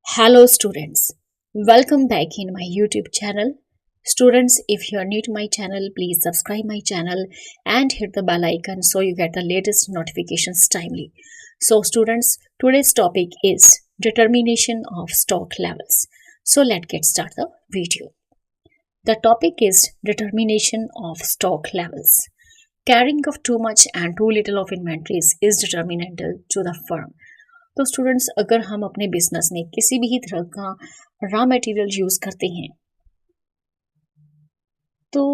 Hello students, welcome back in my YouTube channel. Students, if you are new to my channel, please subscribe my channel and hit the bell icon so you get the latest notifications timely. So students, today's topic is determination of stock levels. So let's get started the video. The topic is determination of stock levels. Carrying of too much and too little of inventories is detrimental to the firm. तो students, अगर हम अपने business में किसी भी तरह का raw material use करते हैं तो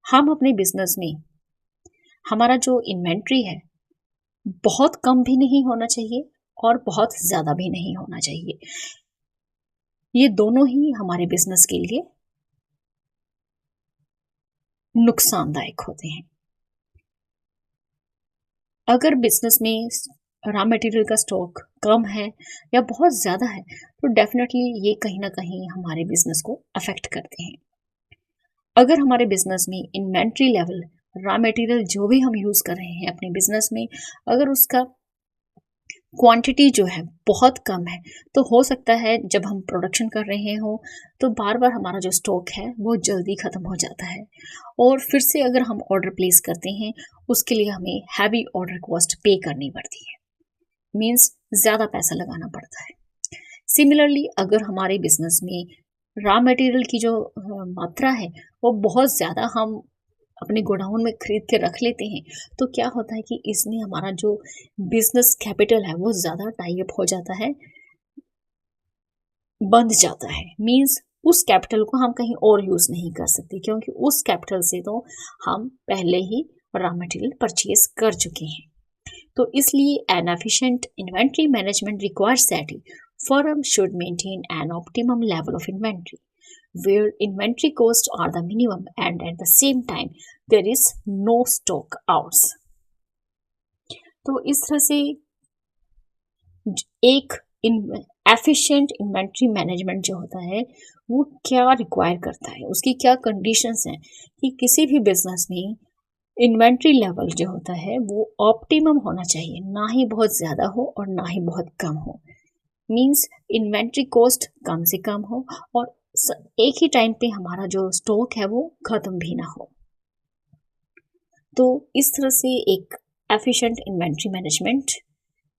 हम अपने बिजनेस में हमारा जो इन्वेंट्री है बहुत कम भी नहीं होना चाहिए और बहुत ज्यादा भी नहीं होना चाहिए। ये दोनों ही हमारे बिजनेस के लिए नुकसानदायक होते हैं। अगर बिजनेस में रॉ मटेरियल का स्टॉक कम है या बहुत ज़्यादा है तो डेफिनेटली ये कहीं ना कहीं हमारे बिजनेस को अफेक्ट करते हैं। अगर हमारे बिजनेस में इन्वेंट्री लेवल, रॉ मटेरियल जो भी हम यूज़ कर रहे हैं अपने बिजनेस में, अगर उसका क्वांटिटी जो है बहुत कम है तो हो सकता है जब हम प्रोडक्शन कर रहे हो तो बार बार हमारा जो स्टॉक है वो जल्दी ख़त्म हो जाता है और फिर से अगर हम ऑर्डर प्लेस करते हैं उसके लिए हमें हैवी ऑर्डर कॉस्ट पे करनी पड़ती है, मीन्स ज़्यादा पैसा लगाना पड़ता है। सिमिलरली अगर हमारे बिजनेस में रॉ मटेरियल की जो मात्रा है वो बहुत ज़्यादा हम अपने गोडाउन में खरीद के रख लेते हैं तो क्या होता है कि इसमें हमारा जो बिजनेस कैपिटल है वो ज़्यादा टाई अप हो जाता है, बंध जाता है। मीन्स उस कैपिटल को हम कहीं और यूज़ नहीं कर सकते क्योंकि उस कैपिटल से तो हम पहले ही रॉ मटेरियल परचेज कर चुके हैं। तो इसलिए N efficient inventory management requires that firm should maintain an optimum level of inventory where inventory costs are the minimum and at the same time there is no stock outs. तो इस तरह से एक एफिशिएंट इन्वेंट्री मैनेजमेंट जो होता है वो क्या रिक्वायर करता है, उसकी क्या कंडीशंस हैं कि किसी भी बिजनेस में इन्वेंट्री लेवल जो होता है वो ऑप्टिमम होना चाहिए, ना ही बहुत ज़्यादा हो और ना ही बहुत कम हो। मीन्स इन्वेंट्री कॉस्ट कम से कम हो और एक ही टाइम पे हमारा जो स्टॉक है वो ख़त्म भी ना हो। तो इस तरह से एक एफिशिएंट इन्वेंट्री मैनेजमेंट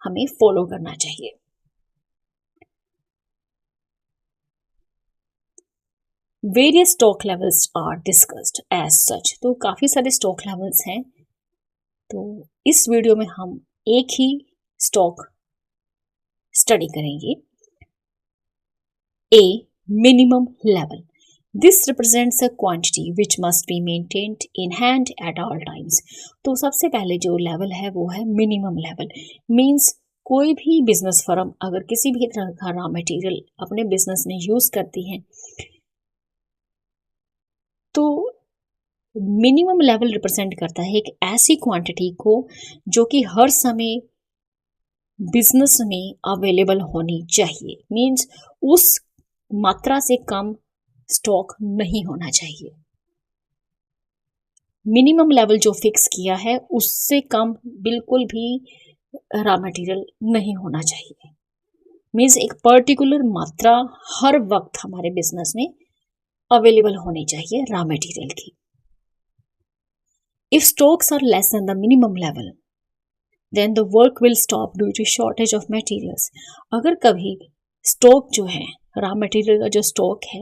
हमें फॉलो करना चाहिए। Various stock levels are discussed as such. तो काफ़ी सारे स्टॉक लेवल्स हैं, तो इस वीडियो में हम एक ही स्टॉक स्टडी करेंगे। ए minimum level, this represents a quantity which must be maintained in hand at all times. तो सबसे पहले जो लेवल है वो है मिनिमम लेवल। मीन्स कोई भी बिजनेस फर्म अगर किसी भी तरह का रॉ मटेरियल अपने बिजनेस में यूज करती है तो मिनिमम लेवल रिप्रेजेंट करता है एक ऐसी क्वांटिटी को जो कि हर समय बिजनेस में अवेलेबल होनी चाहिए। मीन्स उस मात्रा से कम स्टॉक नहीं होना चाहिए। मिनिमम लेवल जो फिक्स किया है उससे कम बिल्कुल भी रॉ मटेरियल नहीं होना चाहिए। मीन्स एक पर्टिकुलर मात्रा हर वक्त हमारे बिजनेस में अवेलेबल होनी चाहिए रॉ मटेरियल की। If stocks are less than the minimum level then the work will stop due to shortage of materials. अगर कभी स्टॉक जो है रॉ मटेरियल का जो स्टॉक है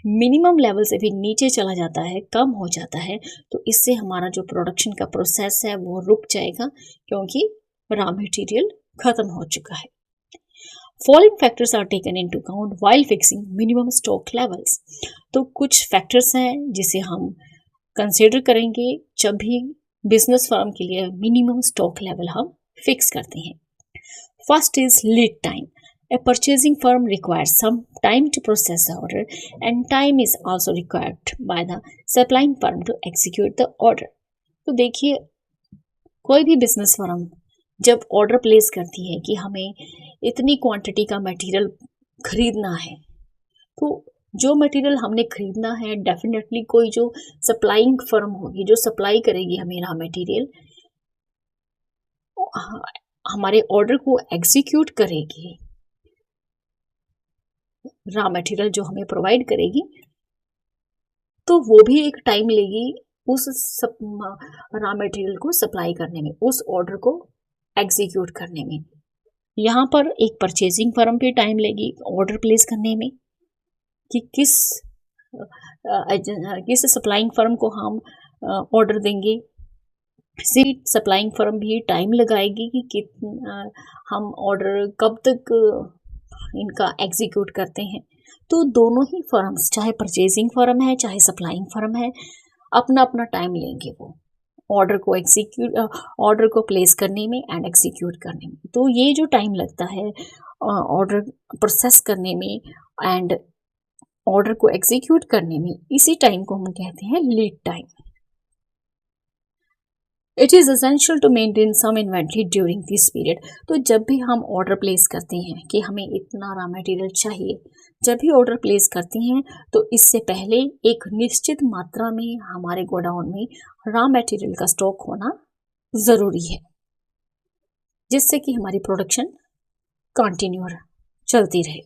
मिनिमम लेवल से भी नीचे चला जाता है, कम हो जाता है, तो इससे हमारा जो प्रोडक्शन का प्रोसेस है वो रुक जाएगा क्योंकि रॉ मटेरियल खत्म हो चुका है। Following factors are taken into account while fixing minimum stock levels. तो कुछ फैक्टर्स हैं जिसे हम कंसिडर करेंगे जब भी बिजनेस फर्म के लिए मिनिमम स्टॉक लेवल हम फिक्स करते हैं। First is lead time. A purchasing firm requires some time to process the order and time is also required by the supplying firm to execute the order. तो देखिए कोई भी business firm जब order place करती है कि हमें इतनी क्वांटिटी का मटेरियल खरीदना है तो जो मटेरियल हमने खरीदना है डेफिनेटली कोई जो सप्लाइंग फर्म होगी जो सप्लाई करेगी हमें रॉ मटेरियल हमारे ऑर्डर को एग्जीक्यूट करेगी रॉ मटेरियल जो हमें प्रोवाइड करेगी, तो वो भी एक टाइम लेगी उस रॉ मटेरियल को सप्लाई करने में, उस ऑर्डर को एग्जीक्यूट करने में। यहाँ पर एक परचेजिंग फर्म भी टाइम लेगी ऑर्डर प्लेस करने में कि किस सप्लाइंग फर्म को हम ऑर्डर देंगे। सीट सप्लाइंग फर्म भी टाइम लगाएगी कि हम ऑर्डर कब तक इनका एग्जीक्यूट करते हैं। तो दोनों ही फर्म्स, चाहे परचेजिंग फर्म है चाहे सप्लाइंग फर्म है, अपना अपना टाइम लेंगे वो ऑर्डर को प्लेस करने में एंड एग्जीक्यूट करने में। तो ये जो टाइम लगता है ऑर्डर प्रोसेस करने में एंड ऑर्डर को एग्जीक्यूट करने में, इसी टाइम को हम कहते हैं lead time. It is essential to maintain some inventory during this period. तो जब भी हम ऑर्डर प्लेस करते हैं कि हमें इतना रॉ मटेरियल चाहिए, जब भी ऑर्डर प्लेस करते हैं तो इससे पहले एक निश्चित मात्रा में हमारे गोडाउन में रॉ मटेरियल का स्टॉक होना ज़रूरी है, जिससे कि हमारी प्रोडक्शन कंटिन्यू चलती रहे।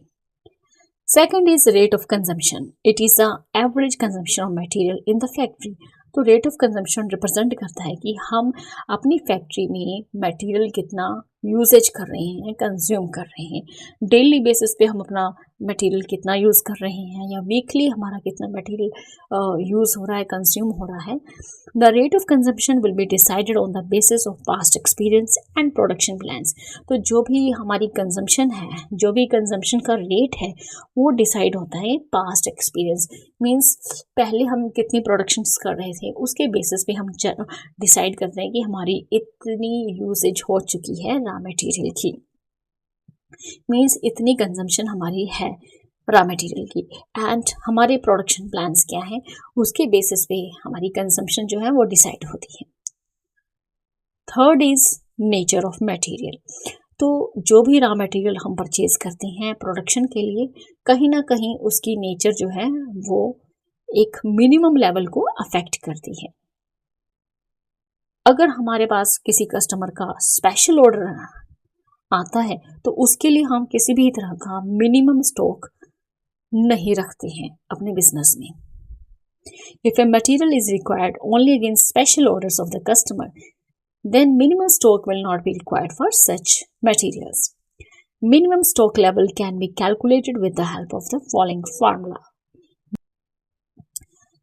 Second is rate of consumption. It is the average consumption of material in the factory. तो रेट ऑफ कंजम्पशन रिप्रेजेंट करता है कि हम अपनी फैक्ट्री में मटेरियल कितना यूजेज कर रहे हैं, कंज्यूम कर रहे हैं। डेली बेसिस पे हम अपना मटेरियल कितना यूज़ कर रहे हैं, या वीकली हमारा कितना मटेरियल यूज़ हो रहा है, कंज्यूम हो रहा है। The rate of consumption will be decided on the basis of past experience and production plans. तो जो भी हमारी कंजम्पशन है, जो भी कंजम्पशन का रेट है, वो डिसाइड होता है पास्ट एक्सपीरियंस। मीन्स पहले हम कितनी प्रोडक्शंस कर रहे थे, उसके बेसिस पे हम डिसाइड करते हैं कि हमारी इतनी यूसेज हो चुकी है रॉ मटेरियल की। मीन्स इतनी कंजम्पशन हमारी है रॉ मटेरियल की, एंड हमारे प्रोडक्शन प्लान्स क्या हैं, उसके बेसिस पे हमारी कंजम्पशन जो है वो डिसाइड होती है। Third is nature of material. तो जो भी रॉ मटेरियल हम परचेज करते हैं प्रोडक्शन के लिए, कहीं ना कहीं उसकी नेचर जो है वो एक मिनिमम लेवल को अफेक्ट करती है। अगर हमारे पास किसी कस्टमर का स्पेशल ऑर्डर आता है तो उसके लिए हम किसी भी तरह का मिनिमम स्टॉक नहीं रखते हैं अपने बिजनेस में। If a material is required only against special orders of the customer, then minimum stock will not be required for such materials. Minimum stock level can be calculated with the help of the following formula.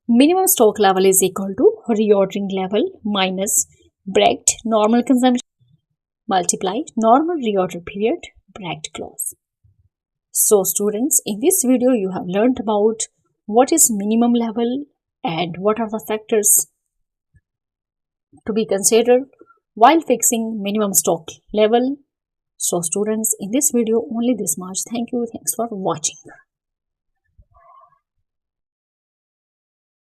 Minimum stock level is equal to reordering level minus bracket normal consumption multiply normal reorder period bracket clause. So students, in this video you have learned about what is minimum level and what are the factors to be considered while fixing minimum stock level. So students, in this video only this much. Thank you. Thanks for watching.